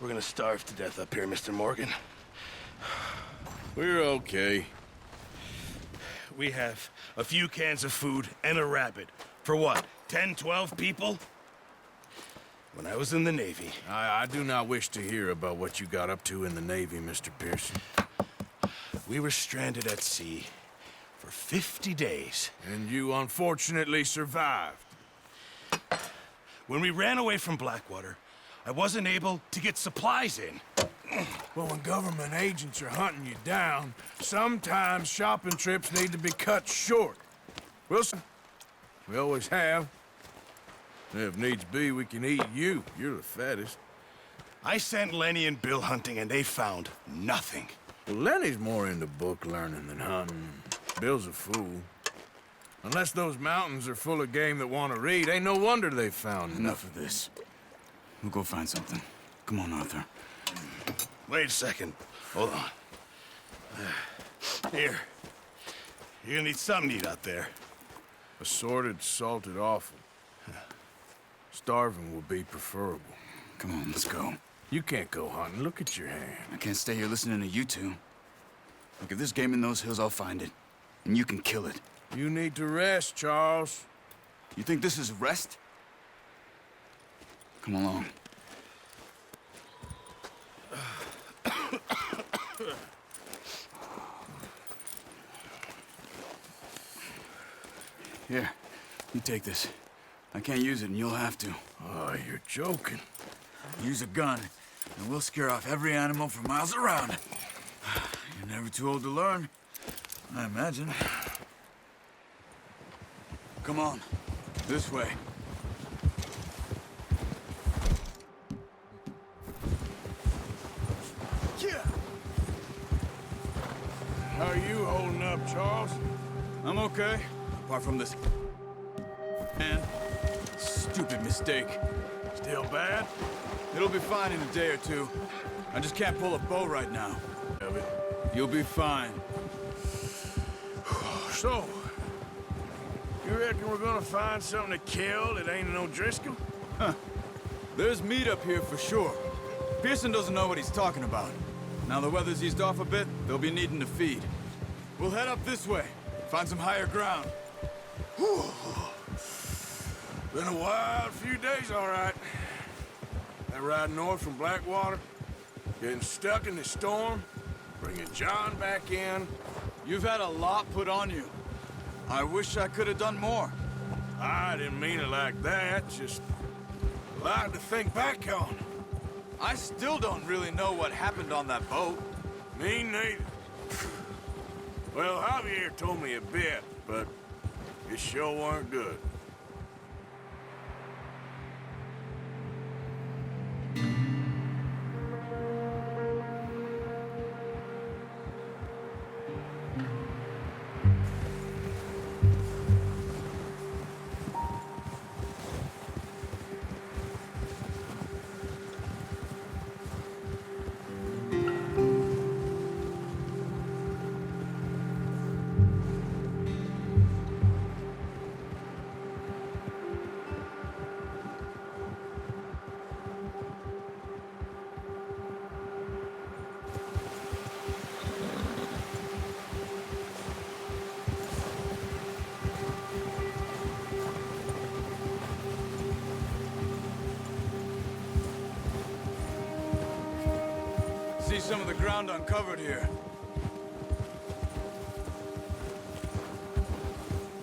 We're gonna starve to death up here, Mr. Morgan. We're okay. We have a few cans of food and a rabbit. For what, 10, 12 people? When I was in the Navy... I do not wish to hear about what you got up to in the Navy, Mr. Pearson. We were stranded at sea for 50 days. And you unfortunately survived. When we ran away from Blackwater, I wasn't able to get supplies in. Well, when government agents are hunting you down, sometimes shopping trips need to be cut short. Wilson, we always have. If needs be, we can eat you. You're the fattest. I sent Lenny and Bill hunting, and they found nothing. Well, Lenny's more into book learning than hunting. Bill's a fool. Unless those mountains are full of game that want to read, ain't no wonder they found Enough of this. We'll go find something. Come on, Arthur. Wait a second. Hold on. Here. You're gonna need something to eat out there. Assorted, salted offal. Starving will be preferable. Come on, let's go. You can't go hunting. Look at your hand. I can't stay here listening to you two. Look, if there's game in those hills, I'll find it. And you can kill it. You need to rest, Charles. You think this is rest? Come along. Here, you take this. I can't use it, and you'll have to. Oh, you're joking. Use a gun, and we'll scare off every animal for miles around. You're never too old to learn, I imagine. Come on, this way. Yeah. How are you holding up, Charles? I'm okay, apart from this... man. Stupid mistake. Still bad? It'll be fine in a day or two. I just can't pull a bow right now. You'll be fine. So, you reckon we're gonna find something to kill that ain't no Driscoll? Huh. There's meat up here for sure. Pearson doesn't know what he's talking about. Now the weather's eased off a bit, they'll be needing to feed. We'll head up this way, find some higher ground. Whew. Been a wild few days, all right. That ride north from Blackwater, getting stuck in the storm, bringing John back in. You've had a lot put on you. I wish I could have done more. I didn't mean it like that, just a lot to think back on. I still don't really know what happened on that boat. Me neither. Well, Javier told me a bit, but it sure weren't good. See some of the ground uncovered here.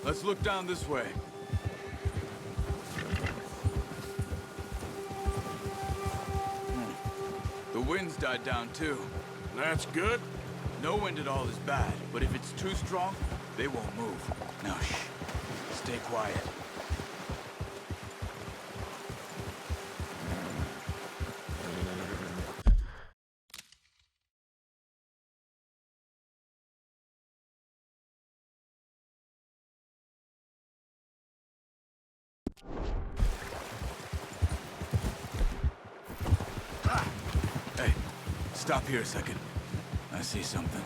Let's look down this way. The wind's died down too. That's good. No wind at all is bad, but if it's too strong, they won't move. Now shh. Stay quiet. Hey, stop here a second. I see something.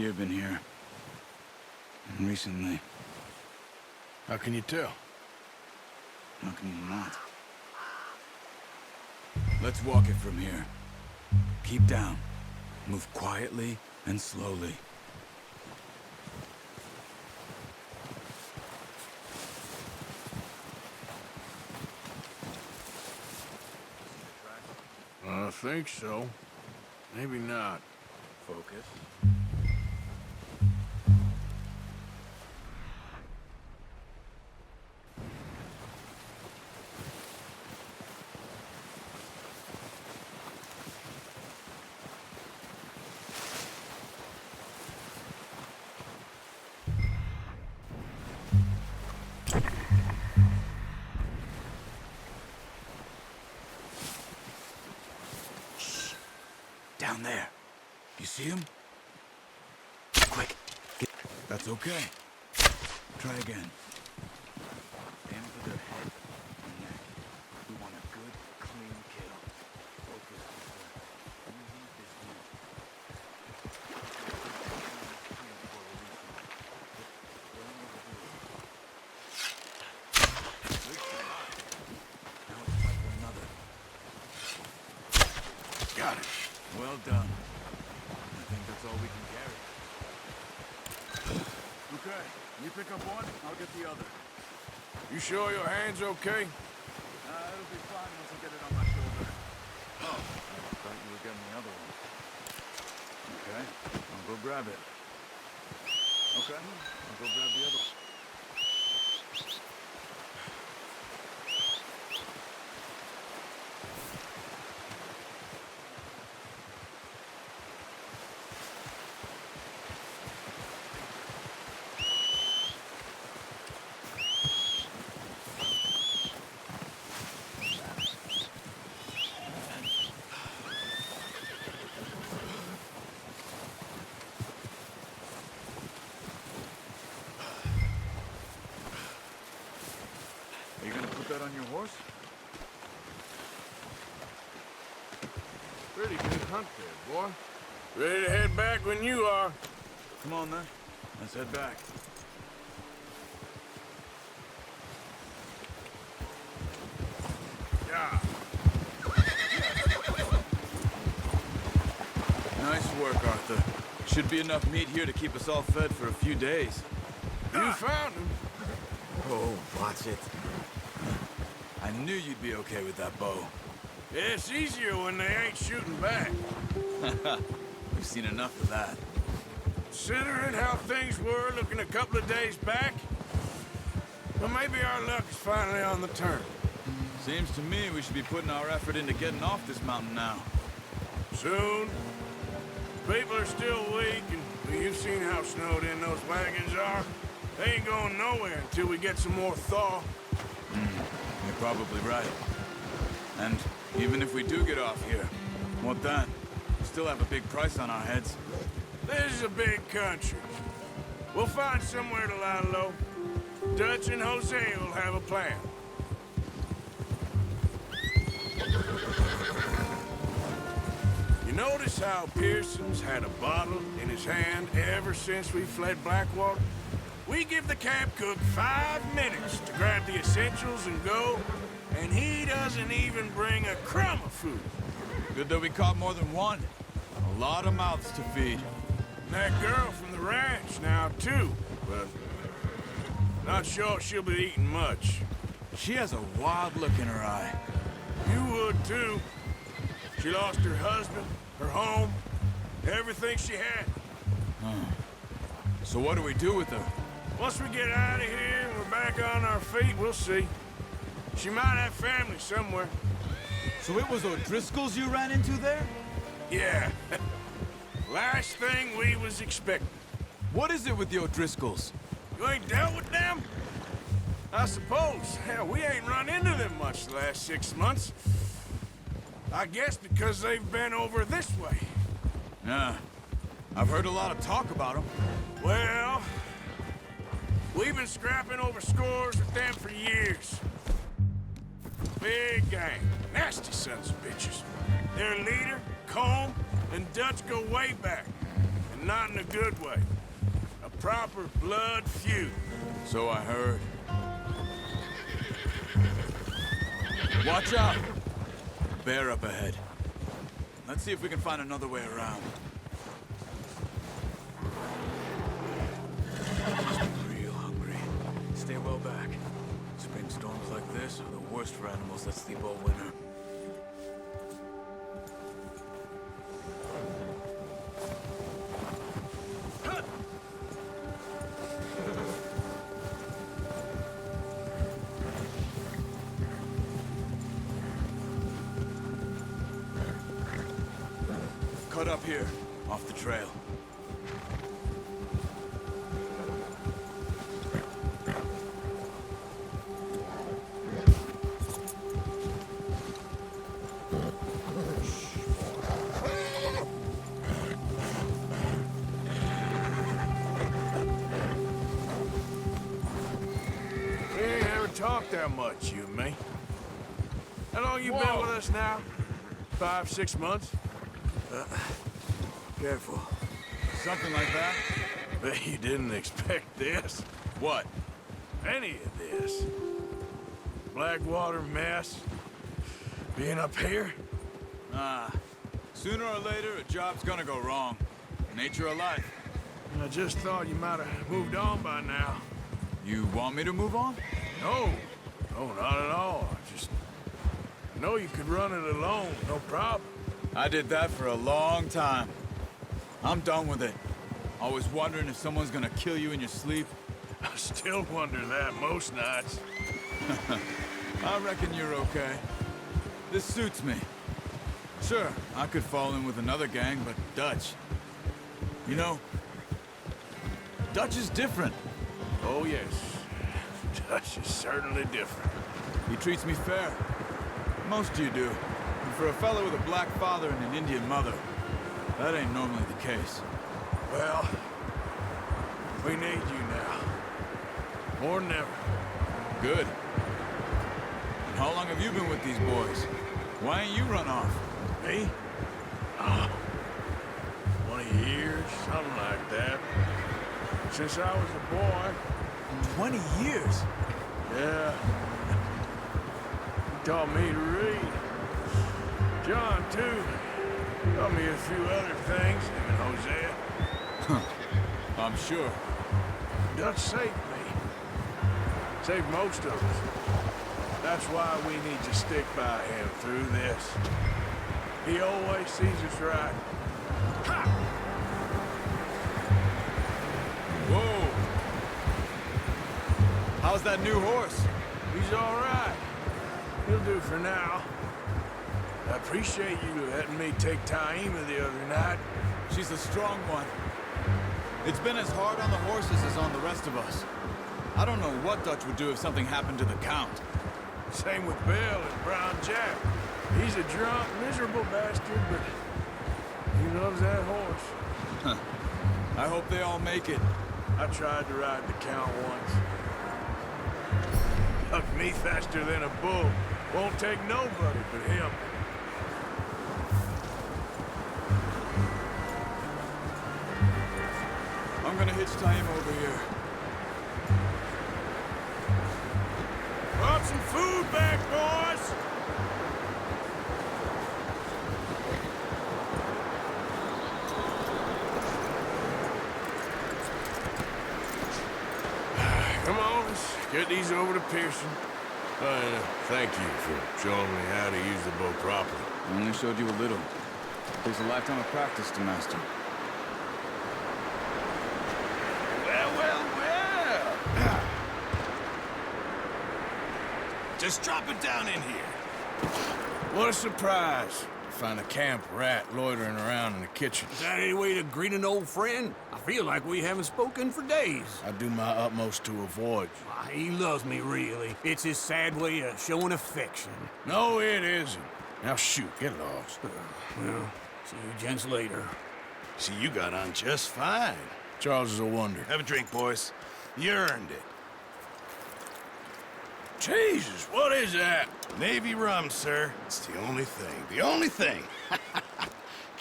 deer been here. And recently. How can you tell? How can you not? Let's walk it from here. Keep down. Move quietly and slowly. I think so. Maybe not. Focus. Down there. You see him? Quick. That's okay. Try again. Aim for their head and neck. We want a good, clean kill. Focus. Using this move. Now it's time for another. Got it. Well done. I think that's all we can carry. Okay, you pick up one, I'll get the other. You sure your hand's okay? It'll be fine once I get it on my shoulder. Oh, I thought you were getting the other one. Okay, I'll go grab it. Okay, I'll go grab the other one. Are you gonna put that on your horse? Pretty good hunt there, boy. Ready to head back when you are. Come on then, let's head back. Yeah. Nice work, Arthur. Should be enough meat here to keep us all fed for a few days. You found him. Oh, watch it. I knew you'd be okay with that bow. It's easier when they ain't shooting back. We've seen enough of that. Considering how things were looking a couple of days back, well, maybe our luck's finally on the turn. Seems to me we should be putting our effort into getting off this mountain now. Soon. People are still weak, and well, you've seen how snowed in those wagons are. They ain't going nowhere until we get some more thaw. You're probably right. And even if we do get off here, what then? We still have a big price on our heads. This is a big country. We'll find somewhere to lie low. Dutch and Jose will have a plan. You notice how Pearson's had a bottle in his hand ever since we fled Blackwater? We give the camp cook 5 minutes to grab the essentials and go, and he doesn't even bring a crumb of food. Good that we caught more than one. A lot of mouths to feed. And that girl from the ranch now, too, but not sure she'll be eating much. She has a wild look in her eye. You would, too. She lost her husband, her home, everything she had. So what do we do with her? Once we get out of here and we're back on our feet, we'll see. She might have family somewhere. So it was O'Driscoll's you ran into there? Yeah. Last thing we was expecting. What is it with the O'Driscolls? You ain't dealt with them? I suppose. Hell, we ain't run into them much the last 6 months. I guess because they've been over this way. Yeah. I've heard a lot of talk about them. Well, we've been scrapping over scores with them for years. Big gang. Nasty sons of bitches. Their leader, Combe, and Dutch go way back. And not in a good way. A proper blood feud. So I heard. Watch out! Bear up ahead. Let's see if we can find another way around. Real hungry. Stay well back. Spring storms like this are the worst for animals that sleep all winter. Cut up here, off the trail. We ain't ever talked that much, you and me. How long you been with us now? 5, 6 months? Careful. Something like that? Bet you didn't expect this. What? Any of this. Blackwater mess. Being up here? Sooner or later, a job's gonna go wrong. Nature of life. I just thought you might have moved on by now. You want me to move on? No. No, not at all. I know you could run it alone, no problem. I did that for a long time. I'm done with it. Always wondering if someone's gonna kill you in your sleep. I still wonder that most nights. I reckon you're okay. This suits me. Sure, I could fall in with another gang, but Dutch... You know, Dutch is different. Oh, yes. Dutch is certainly different. He treats me fair. Most of you do. And for a fellow with a black father and an Indian mother, that ain't normally the case. Well, we need you now. More than ever. Good. And how long have you been with these boys? Why ain't you run off? Me? 20 years, something like that. Since I was a boy. 20 years? Yeah. He taught me to read. John, too. Taught me a few other things, him and Hosea. I'm sure. Dutch saved me. Saved most of us. That's why we need to stick by him through this. He always sees us right. Ha! Whoa! How's that new horse? He's all right. He'll do for now. I appreciate you letting me take Taima the other night. She's a strong one. It's been as hard on the horses as on the rest of us. I don't know what Dutch would do if something happened to the Count. Same with Bill and Brown Jack. He's a drunk, miserable bastard, but he loves that horse. I hope they all make it. I tried to ride the Count once. Hucked me faster than a bull. Won't take nobody but him. I'm gonna hitch Taima over here. Brought some food back, boys! Come on, let's get these over to Pearson. Thank you for showing me how to use the bow properly. I only showed you a little. Takes a lifetime of practice to master. Well. Just drop it down in here. What a surprise. Find a camp rat loitering around in the kitchen. Is that any way to greet an old friend? I feel like we haven't spoken for days. I do my utmost to avoid you. Why, he loves me, really. It's his sad way of showing affection. No, it isn't. Now shoot, get lost. Well, see you gents later. See, you got on just fine. Charles is a wonder. Have a drink, boys. You earned it. Jesus, what is that? Navy rum, sir. It's the only thing. The only thing.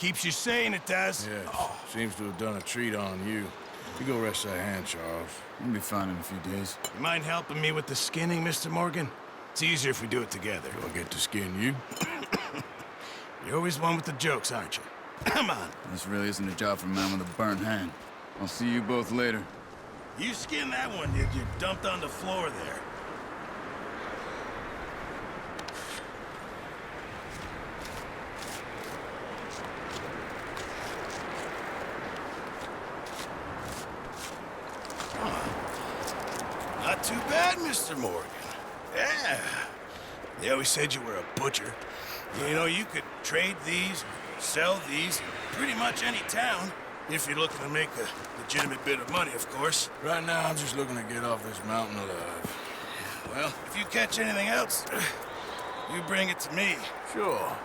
Keeps you sane, it does. Yeah, seems to have done a treat on you. You go rest that hand, Charles. We'll be fine in a few days. You mind helping me with the skinning, Mr. Morgan? It's easier if we do it together. Do I get to skin you? You're always one with the jokes, aren't you? Come on. This really isn't a job for a man with a burnt hand. I'll see you both later. You skinned that one, did you? Dumped on the floor there. Not too bad, Mr. Morgan. Yeah. They always said you were a butcher. You know, you could trade these, sell these, in pretty much any town, if you're looking to make a legitimate bit of money, of course. Right now, I'm just looking to get off this mountain alive. Well, if you catch anything else, you bring it to me. Sure.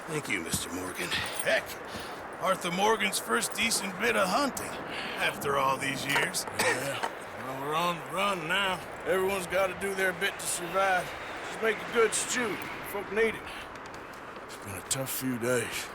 Thank you, Mr. Morgan. Heck, Arthur Morgan's first decent bit of hunting, after all these years. Yeah. Well, we're on the run now. Everyone's got to do their bit to survive. Just make a good stew. Folk need it. It's been a tough few days.